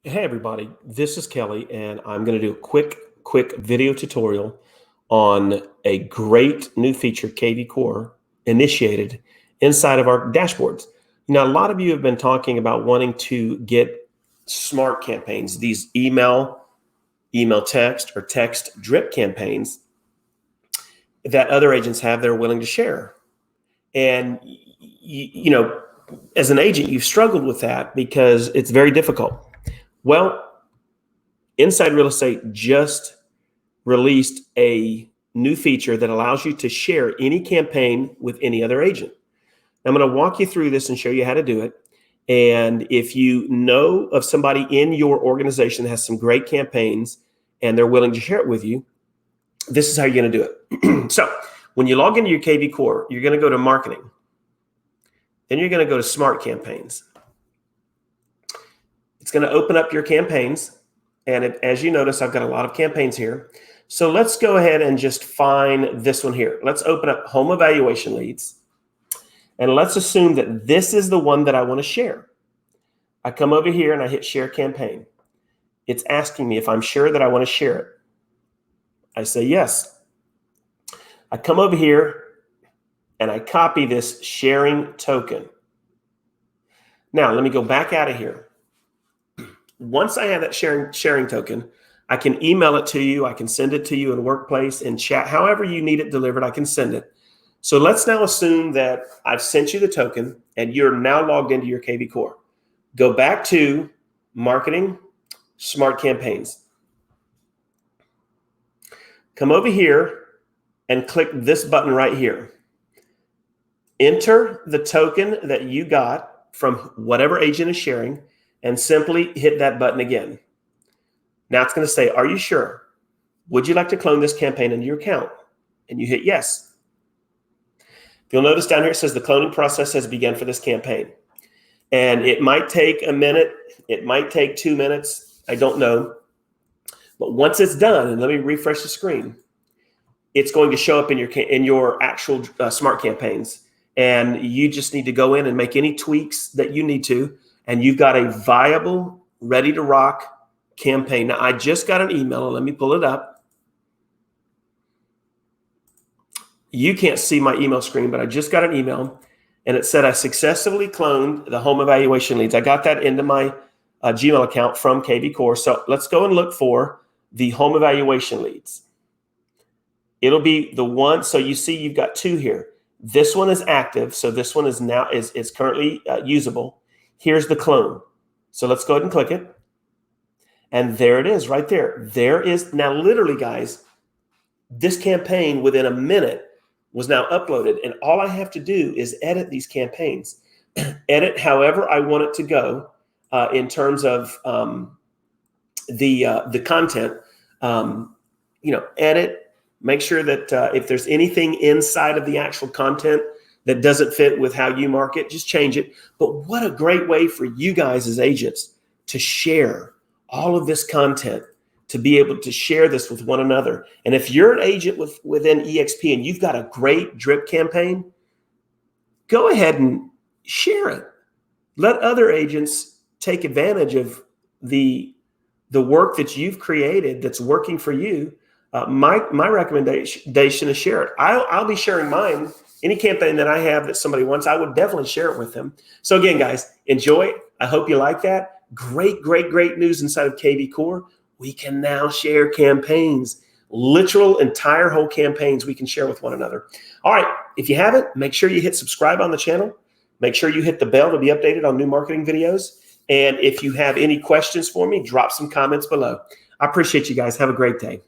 Hey everybody, this is Kelly and I'm going to do a quick video tutorial on a great new feature KVcore initiated inside of our dashboards. Now, a lot of you have been talking about wanting to get smart campaigns, these email text or text drip campaigns that other agents have that are willing to share. And as an agent, you've struggled with that because it's very difficult. Well, Inside Real Estate just released a new feature that allows you to share any campaign with any other agent. I'm going to walk you through this and show you how to do it. And if you know of somebody in your organization that has some great campaigns and they're willing to share it with you, this is how you're going to do it. So when you log into your KVcore, you're going to go to Marketing. Then you're going to go to Smart Campaigns. It's going to open up your campaigns. And as you notice, I've got a lot of campaigns here. So let's go ahead and just find this one here. Let's open up Home Evaluation Leads. And let's assume that this is the one that I want to share. I come over here and I hit Share Campaign. It's asking me if I'm sure that I want to share it. I say yes. I come over here and I copy this sharing token. Now, let me go back out of here. Once I have that sharing token, I can email it to you. I can send it to you in Workplace, in chat, however you need it delivered, I can send it. So let's now assume that I've sent you the token and you're now logged into your KVcore. Go back to Marketing, Smart Campaigns. Come over here and click this button right here. Enter the token that you got from whatever agent is sharing and simply hit that button again. Now it's going to say, are you sure? Would you like to clone this campaign into your account? And you hit yes. You'll notice down here it says the cloning process has begun for this campaign. And it might take a minute. It might take 2 minutes. I don't know. But once it's done, and let me refresh the screen, it's going to show up in your actual smart campaigns. And you just need to go in and make any tweaks that you need to. And you've got a viable, ready to rock campaign. Now, I just got an email. Let me pull it up. You can't see my email screen, but I just got an email. And it said I successfully cloned the Home Evaluation Leads. I got that into my Gmail account from KVcore. So let's go and look for the Home Evaluation Leads. It'll be the one. So you see you've got two here. This one is active. So this one is now is currently usable. Here's the clone. So let's go ahead and click it. And there it is right there. There is now literally, guys, this campaign within a minute was now uploaded. And all I have to do is edit these campaigns, edit however I want it to go in terms of the content, edit, make sure that if there's anything inside of the actual content that doesn't fit with how you market, just change it. But what a great way for you guys as agents to share all of this content, to be able to share this with one another. And if you're an agent within EXP and you've got a great drip campaign, go ahead and share it. Let other agents take advantage of the work that you've created that's working for you. My recommendation is share it. I'll be sharing mine. Any campaign that I have that somebody wants, I would definitely share it with them. So again, guys, enjoy it. I hope you like that. Great news inside of KVcore. We can now share campaigns, literal entire whole campaigns we can share with one another. All right, if you haven't, make sure you hit subscribe on the channel. Make sure you hit the bell to be updated on new marketing videos. And if you have any questions for me, drop some comments below. I appreciate you guys. Have a great day.